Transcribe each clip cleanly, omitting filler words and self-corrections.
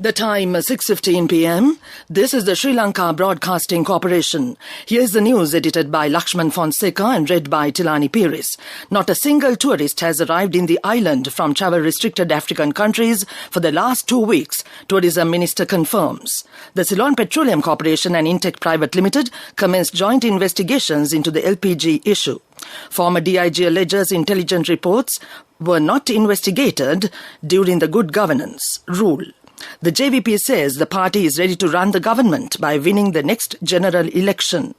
The time 6:15 p.m. This is the Sri Lanka Broadcasting Corporation. Here's the news edited by Lakshman Fonseca and read by Tilani Piris. Not a single tourist has arrived in the island from travel-restricted African countries for the last 2 weeks, Tourism Minister confirms. The Ceylon Petroleum Corporation and Intech Private Limited commenced joint investigations into the LPG issue. Former DIG alleges intelligence reports were not investigated during the good governance rule. The JVP says the party is ready to run the government by winning the next general election.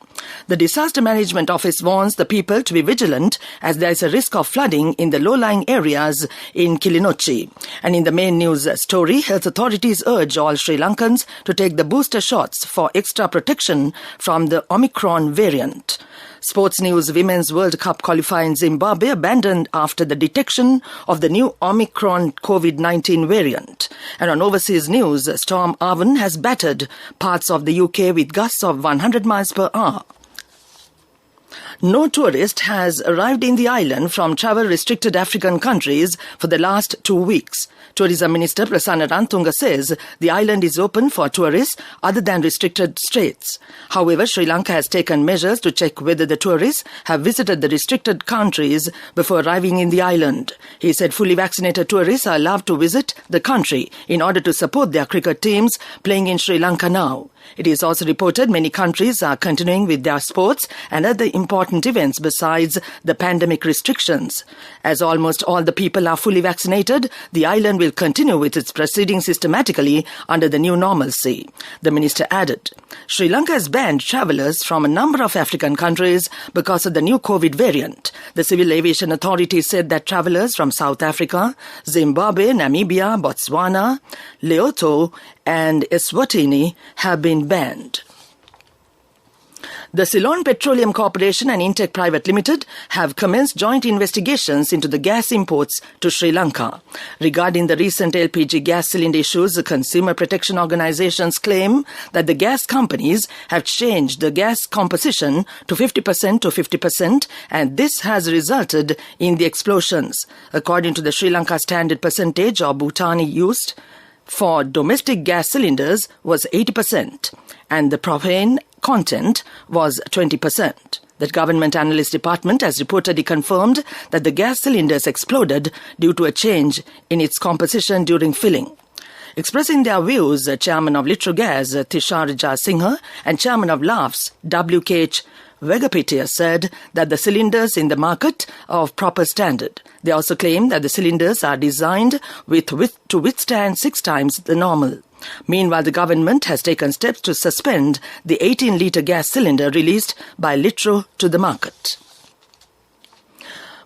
The Disaster Management Office warns the people to be vigilant as there is a risk of flooding in the low-lying areas in Kilinochchi. And in the main news story, health authorities urge all Sri Lankans to take the booster shots for extra protection from the Omicron variant. Sports news: Women's World Cup qualifier in Zimbabwe abandoned after the detection of the new Omicron COVID-19 variant. And on overseas news, Storm Arwen has battered parts of the UK with gusts of 100 miles per hour. No tourist has arrived in the island from travel-restricted African countries for the last 2 weeks. Tourism Minister Prasanna Rantunga says the island is open for tourists other than restricted states. However, Sri Lanka has taken measures to check whether the tourists have visited the restricted countries before arriving in the island. He said fully vaccinated tourists are allowed to visit the country in order to support their cricket teams playing in Sri Lanka now. It is also reported many countries are continuing with their sports and other important events besides the pandemic restrictions. As almost all the people are fully vaccinated, the island will continue with its proceedings systematically under the new normalcy. The minister added, Sri Lanka has banned travellers from a number of African countries because of the new COVID variant. The Civil Aviation Authority said that travellers from South Africa, Zimbabwe, Namibia, Botswana, Lesotho and Eswatini have been banned. The Ceylon Petroleum Corporation and Intech Private Limited have commenced joint investigations into the gas imports to Sri Lanka. Regarding the recent LPG gas cylinder issues, the consumer protection organizations claim that the gas companies have changed the gas composition to 50%, and this has resulted in the explosions. According to the Sri Lanka standard percentage of butane used for domestic gas cylinders was 80%, and the propane content was 20%. The Government Analyst Department has reportedly confirmed that the gas cylinders exploded due to a change in its composition during filling. Expressing their views, Chairman of Litrogas, Tisharja Singha, and Chairman of LAFS, WKH Vegapitia, said that the cylinders in the market are of proper standard. They also claim that the cylinders are designed to withstand 6 times the normal. Meanwhile, the government has taken steps to suspend the 18-litre gas cylinder released by Litro to the market.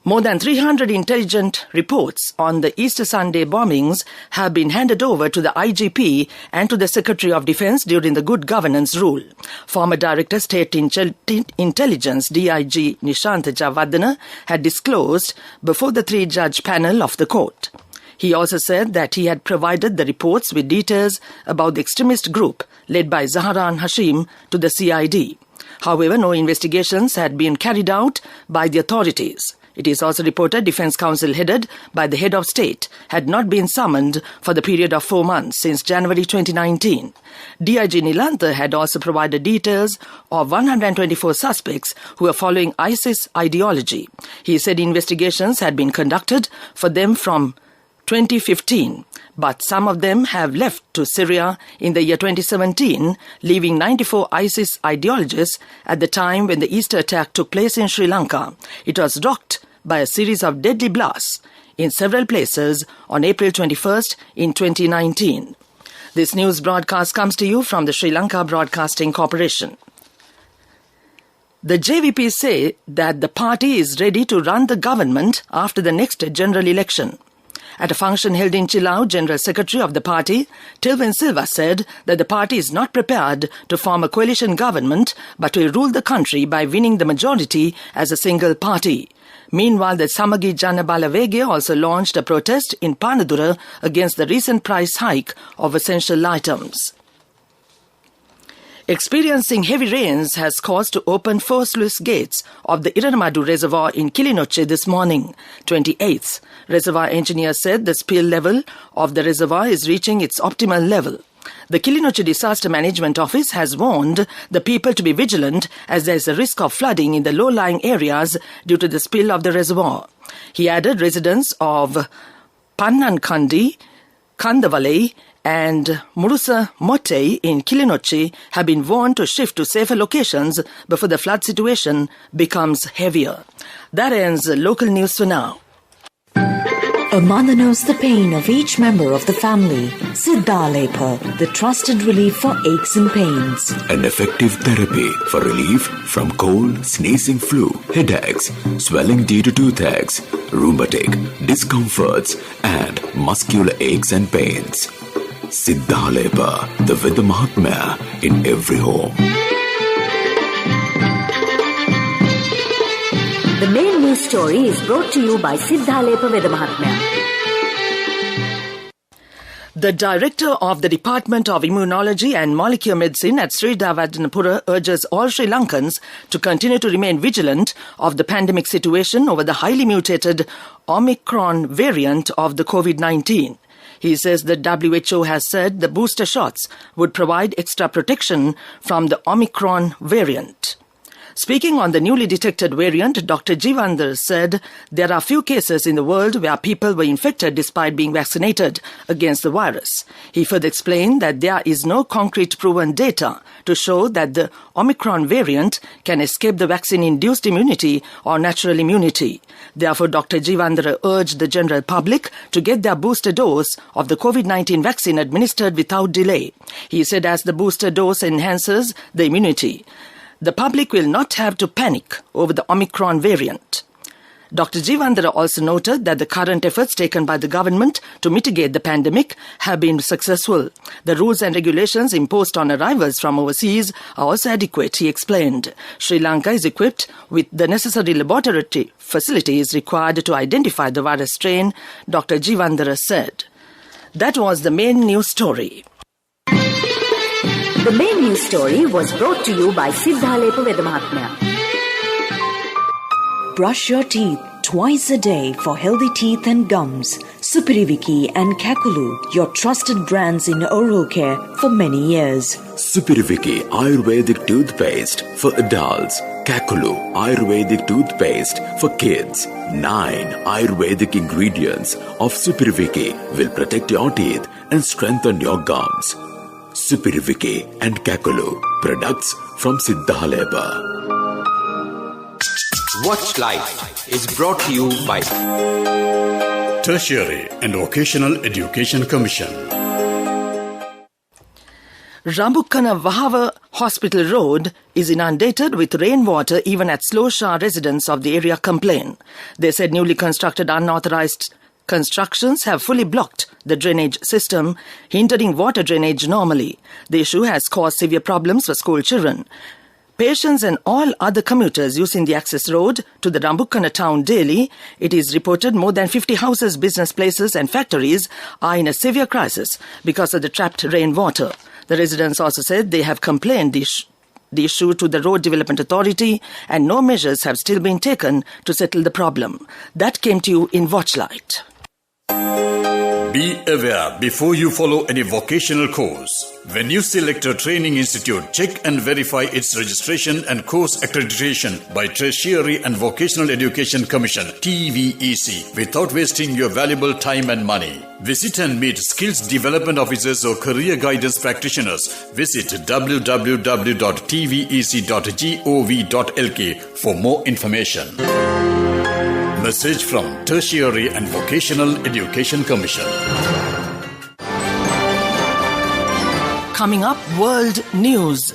More than 300 intelligence reports on the Easter Sunday bombings have been handed over to the IGP and to the Secretary of Defence during the Good Governance Rule. Former Director State Intelligence DIG Nishant Javadana had disclosed before the 3-judge panel of the court. He also said that he had provided the reports with details about the extremist group led by Zaharan Hashim to the CID. However, no investigations had been carried out by the authorities. It is also reported Defence Council headed by the head of state had not been summoned for the period of 4 months since January 2019. DIG Nilantha had also provided details of 124 suspects who are following ISIS ideology. He said investigations had been conducted for them from 2015, but some of them have left to Syria in the year 2017, leaving 94 ISIS ideologists at the time when the Easter attack took place in Sri Lanka. It was rocked by a series of deadly blasts in several places on April 21st in 2019. This news broadcast comes to you from the Sri Lanka Broadcasting Corporation. The JVP say that the party is ready to run the government after the next general election. At a function held in Chilau, General Secretary of the party, Tilvin Silva, said that the party is not prepared to form a coalition government but will rule the country by winning the majority as a single party. Meanwhile, the Samagi Jana Balavege also launched a protest in Panadura against the recent price hike of essential items. Experiencing heavy rains has caused to open 4 sluice gates of the Iranamadu Reservoir in Kilinochchi this morning, 28th. Reservoir engineers said the spill level of the reservoir is reaching its optimal level. The Kilinochchi Disaster Management Office has warned the people to be vigilant as there is a risk of flooding in the low-lying areas due to the spill of the reservoir. He added residents of Pannankandi, Kandavale and Murusa Motte in Kilinochchi have been warned to shift to safer locations before the flood situation becomes heavier. That ends local news for now. A mother knows the pain of each member of the family. Siddhalepa, the trusted relief for aches and pains. An effective therapy for relief from cold, sneezing, flu, headaches, swelling due to toothaches, rheumatic, discomforts, and muscular aches and pains. Siddhalepa, the Veda Mahatmya in every home. The main news story is brought to you by Siddhalepa Veda Mahatmya. The director of the Department of Immunology and Molecular Medicine at Sri Dawadanapura urges all Sri Lankans to continue to remain vigilant of the pandemic situation over the highly mutated Omicron variant of the COVID-19. He says the WHO has said the booster shots would provide extra protection from the Omicron variant. Speaking on the newly detected variant, Dr. Jivandar said there are few cases in the world where people were infected despite being vaccinated against the virus. He further explained that there is no concrete proven data to show that the Omicron variant can escape the vaccine-induced immunity or natural immunity. Therefore, Dr. Jivandar urged the general public to get their booster dose of the COVID-19 vaccine administered without delay. He said as the booster dose enhances the immunity, the public will not have to panic over the Omicron variant. Dr. Jivandar also noted that the current efforts taken by the government to mitigate the pandemic have been successful. The rules and regulations imposed on arrivals from overseas are also adequate, he explained. Sri Lanka is equipped with the necessary laboratory facilities required to identify the virus strain, Dr. Jivandar said. That was the main news story. The main news story was brought to you by Siddhalepa Veda Mahatmya. Brush your teeth twice a day for healthy teeth and gums. Supiriviki and Kakulu, your trusted brands in oral care for many years. Supiriviki Ayurvedic toothpaste for adults. Kakulu Ayurvedic toothpaste for kids. 9 Ayurvedic ingredients of Supiriviki will protect your teeth and strengthen your gums. Supiriviki and Kakulu, products from Siddhalepa. Watch Life is brought to you by Tertiary and Vocational Education Commission. Rambukkana Vahava Hospital Road is inundated with rainwater even at slow shower. Residents of the area complain. They said newly constructed unauthorized constructions have fully blocked the drainage system, hindering water drainage normally. The issue has caused severe problems for school children. Patients and all other commuters using the access road to the Rambukkana town daily, it is reported more than 50 houses, business places and factories are in a severe crisis because of the trapped rainwater. The residents also said they have complained the issue to the Road Development Authority and no measures have still been taken to settle the problem. That came to you in Watchlight. Be aware before you follow any vocational course. When you select a training institute, check and verify its registration and course accreditation by Tertiary and Vocational Education Commission (TVEC) without wasting your valuable time and money. Visit and meet skills development officers or career guidance practitioners. Visit www.tvec.gov.lk for more information. Message from Tertiary and Vocational Education Commission. Coming up, World News.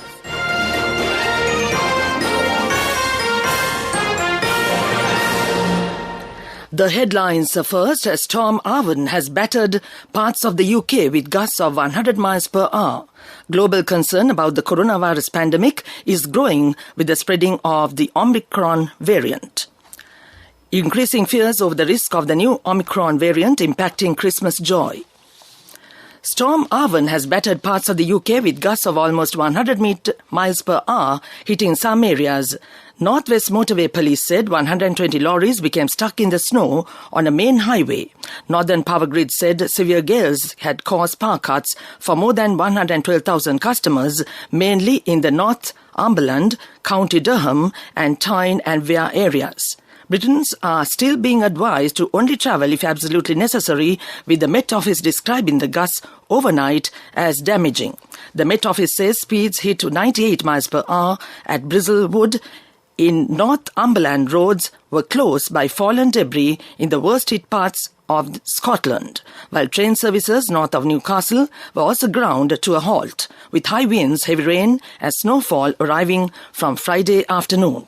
The headlines are first, Storm Arwen has battered parts of the UK with gusts of 100 miles per hour. Global concern about the coronavirus pandemic is growing with the spreading of the Omicron variant. Increasing fears over the risk of the new Omicron variant impacting Christmas joy. Storm Arwen has battered parts of the UK with gusts of almost 100 miles per hour, hitting some areas. Northwest Motorway Police said 120 lorries became stuck in the snow on a main highway. Northern Power Grid said severe gales had caused power cuts for more than 112,000 customers, mainly in the Northumberland, County Durham and Tyne and Wear areas. Britons are still being advised to only travel if absolutely necessary, with the Met Office describing the gusts overnight as damaging. The Met Office says speeds hit 98 miles per hour at Brizzlewood in Northumberland. Roads were closed by fallen debris in the worst hit parts of Scotland, while train services north of Newcastle were also ground to a halt, with high winds, heavy rain and snowfall arriving from Friday afternoon.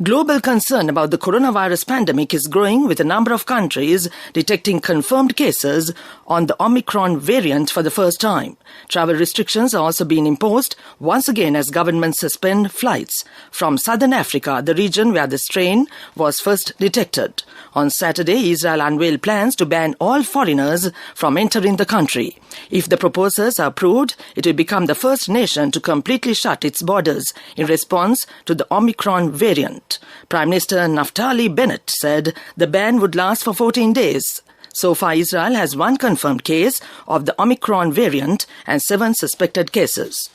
Global concern about the coronavirus pandemic is growing, with a number of countries detecting confirmed cases on the Omicron variant for the first time. Travel restrictions are also being imposed once again as governments suspend flights from southern Africa, the region where the strain was first detected. On Saturday, Israel unveiled plans to ban all foreigners from entering the country. If the proposals are approved, it will become the first nation to completely shut its borders in response to the Omicron variant. Prime Minister Naftali Bennett said the ban would last for 14 days. So far, Israel has one confirmed case of the Omicron variant and 7 suspected cases.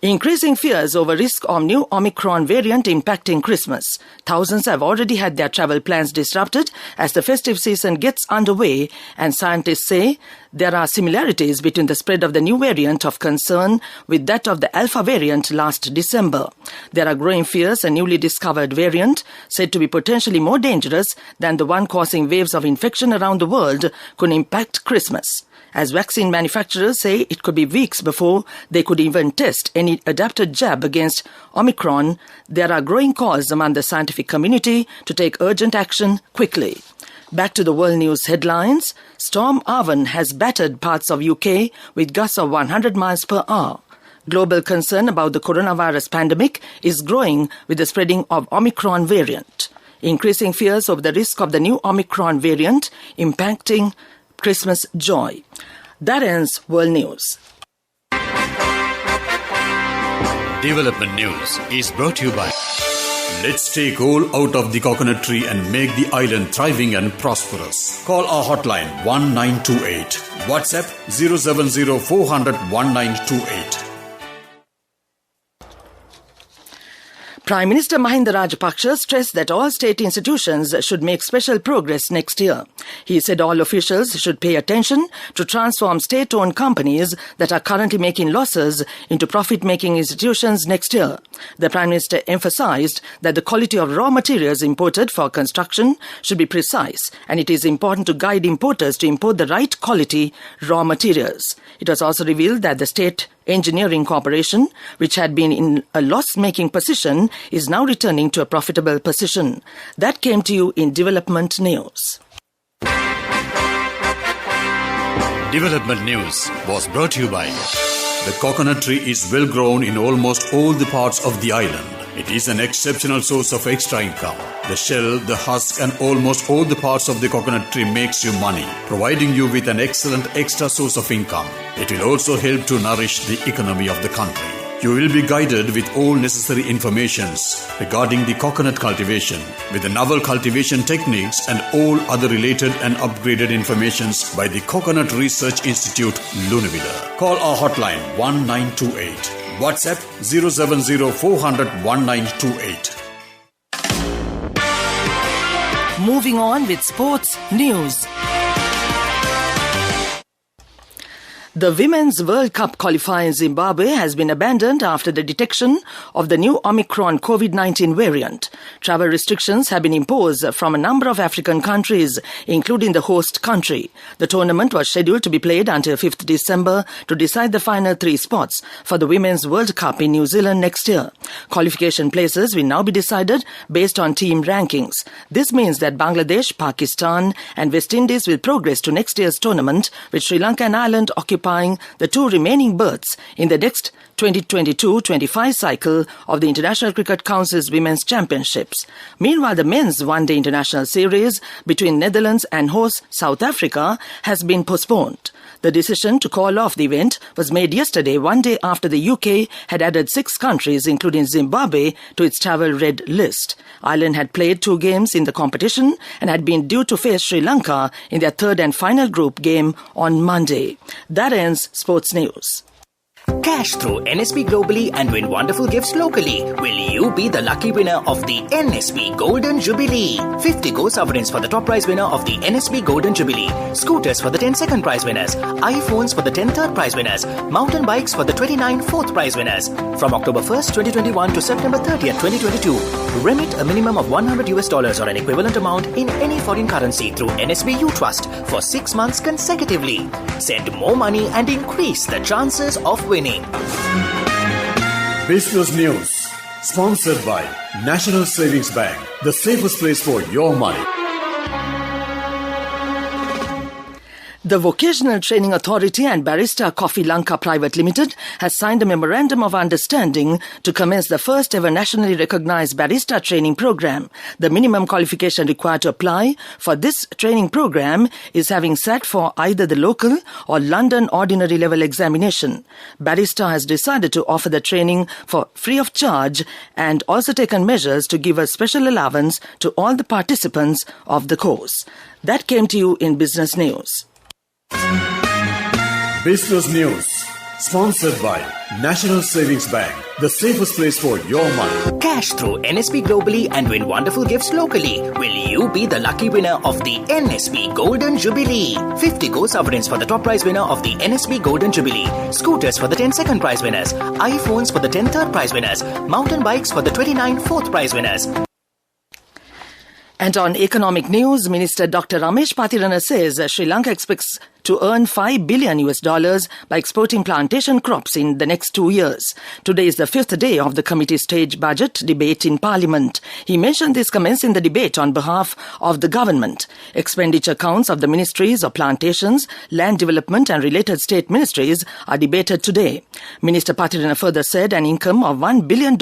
Increasing fears over risk of new Omicron variant impacting Christmas. Thousands have already had their travel plans disrupted as the festive season gets underway, and scientists say there are similarities between the spread of the new variant of concern with that of the Alpha variant last December. There are growing fears a newly discovered variant, said to be potentially more dangerous than the one causing waves of infection around the world, could impact Christmas. As vaccine manufacturers say it could be weeks before they could even test any adapted jab against Omicron, there are growing calls among the scientific community to take urgent action quickly. Back to the world news headlines. Storm Arwen has battered parts of UK with gusts of 100 miles per hour. Global concern about the coronavirus pandemic is growing with the spreading of Omicron variant. Increasing fears of the risk of the new Omicron variant impacting Christmas joy. That ends World News. Development News is brought to you by Let's take coal out of the coconut tree and make the island thriving and prosperous. Call our hotline 1928. WhatsApp 070 400 1928. Prime Minister Mahinda Rajapaksa stressed that all state institutions should make special progress next year. He said all officials should pay attention to transform state-owned companies that are currently making losses into profit-making institutions next year. The Prime Minister emphasized that the quality of raw materials imported for construction should be precise, and it is important to guide importers to import the right quality raw materials. It was also revealed that the State Engineering Corporation, which had been in a loss-making position, is now returning to a profitable position. That came to you in Development News. Development News was brought to you by The coconut tree is well grown in almost all the parts of the island. It is an exceptional source of extra income. The shell, the husk and almost all the parts of the coconut tree makes you money, providing you with an excellent extra source of income. It will also help to nourish the economy of the country. You will be guided with all necessary informations regarding the coconut cultivation, with the novel cultivation techniques and all other related and upgraded informations by the Coconut Research Institute, Lunavilla. Call our hotline 1928. WhatsApp 070 400 1928. Moving on with sports news. The Women's World Cup qualifier in Zimbabwe has been abandoned after the detection of the new Omicron COVID-19 variant. Travel restrictions have been imposed from a number of African countries, including the host country. The tournament was scheduled to be played until 5th December to decide the final 3 spots for the Women's World Cup in New Zealand next year. Qualification places will now be decided based on team rankings. This means that Bangladesh, Pakistan and West Indies will progress to next year's tournament, with Sri Lanka and Ireland occupying occupying the 2 remaining berths in the next 2022-25 cycle of the International Cricket Council's Women's Championships. Meanwhile, the men's one-day international series between Netherlands and host South Africa has been postponed. The decision to call off the event was made yesterday, one day after the UK had added 6 countries, including Zimbabwe, to its travel red list. Ireland had played 2 games in the competition and had been due to face Sri Lanka in their third and final group game on Monday. That ends Sports News. Cash through NSB globally and win wonderful gifts locally. Will you be the lucky winner of the NSB Golden Jubilee? 50 gold sovereigns for the top prize winner of the NSB Golden Jubilee. Scooters for the 10 second prize winners. iPhones for the 10 third prize winners. Mountain bikes for the 29 fourth prize winners. From October 1st, 2021 to September 30th, 2022. Remit a minimum of $100 or an equivalent amount in any foreign currency through NSB U-Trust for 6 months consecutively. Send more money and increase the chances of winning. Business News, sponsored by National Savings Bank, the safest place for your money. The Vocational Training Authority and Barista Coffee Lanka Private Limited has signed a memorandum of understanding to commence the first ever nationally recognized barista training program. The minimum qualification required to apply for this training program is having sat for either the local or London ordinary level examination. Barista has decided to offer the training for free of charge and also taken measures to give a special allowance to all the participants of the course. That came to you in Business News. Business News, sponsored by National Savings Bank, the safest place for your money. Cash through NSB globally and win wonderful gifts locally. Will you be the lucky winner of the NSB Golden Jubilee? 50 gold sovereigns for the top prize winner of the NSB Golden Jubilee. Scooters for the 10 second prize winners. iPhones for the 10 third prize winners. Mountain bikes for the 29 fourth prize winners. And on economic news, Minister Dr. Ramesh Patirana says Sri Lanka expects to earn $5 billion by exporting plantation crops in the next 2 years. Today is the 5th day of the committee stage budget debate in Parliament. He mentioned this comments in the debate on behalf of the government. Expenditure accounts of the ministries of plantations, land development and related state ministries are debated today. Minister Patirana further said an income of $1 billion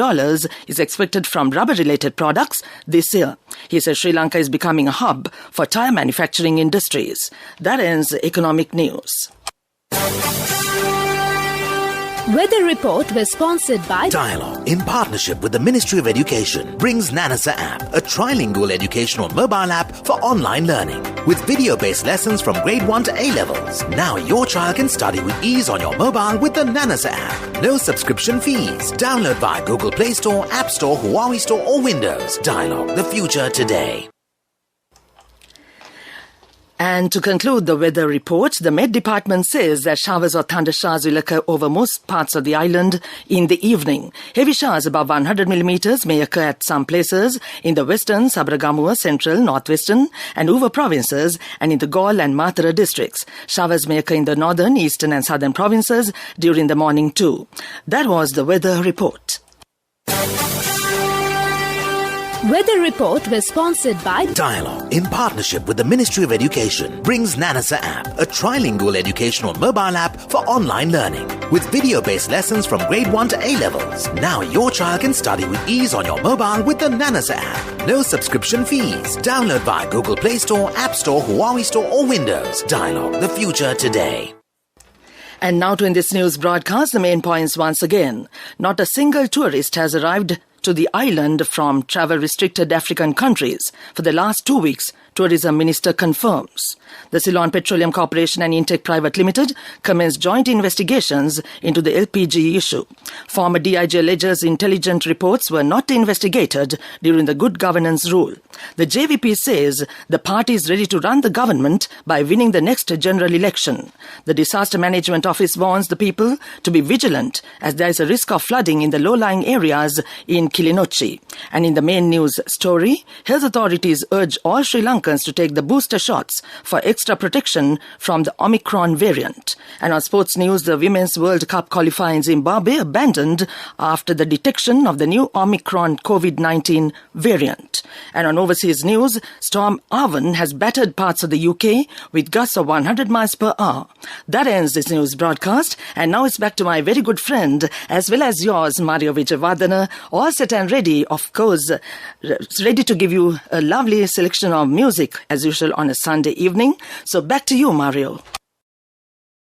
is expected from rubber-related products this year. He says Sri Lanka is becoming a hub for tyre manufacturing industries. That ends economic news. Weather Report was sponsored by Dialogue, in partnership with the Ministry of Education, brings Nanasa app, a trilingual educational mobile app for online learning. With video-based lessons from grade 1 to A-levels. Now your child can study with ease on your mobile with the Nanasa app. No subscription fees. Download via Google Play Store, App Store, Huawei Store or Windows. Dialogue, the future today. And to conclude the weather report, the Met Department says that showers or thundershowers will occur over most parts of the island in the evening. Heavy showers above 100 millimeters may occur at some places in the western, Sabragamua, central, northwestern and Uva provinces and in the Gaul and Mathura districts. Showers may occur in the northern, eastern and southern provinces during the morning too. That was the weather report. Weather Report was sponsored by Dialogue, in partnership with the Ministry of Education, brings Nanasa app, a trilingual educational mobile app for online learning. With video-based lessons from grade 1 to A-levels. Now your child can study with ease on your mobile with the Nanasa app. No subscription fees. Download via Google Play Store, App Store, Huawei Store or Windows. Dialogue, the future today. And now to end this news broadcast, the main points once again. Not a single tourist has arrived to the island from travel-restricted African countries. For the last 2 weeks, Tourism Minister confirms. The Ceylon Petroleum Corporation and Intech Private Limited commenced joint investigations into the LPG issue. Former DIG alleges intelligence reports were not investigated during the good governance rule. The JVP says the party is ready to run the government by winning the next general election. The Disaster Management Office warns the people to be vigilant as there is a risk of flooding in the low-lying areas in Kilinochchi. And in the main news story, health authorities urge all Sri Lankans Americans to take the booster shots for extra protection from the Omicron variant. And on sports news, the Women's World Cup qualifying in Zimbabwe abandoned after the detection of the new Omicron COVID-19 variant. And on overseas news, Storm Arwen has battered parts of the UK with gusts of 100 miles per hour. That ends this news broadcast, and now it's back to my very good friend, as well as yours, Mario Vijayavardhana, all set and ready, of course, ready to give you a lovely selection of music, as usual, on a Sunday evening. So back to you, Mario.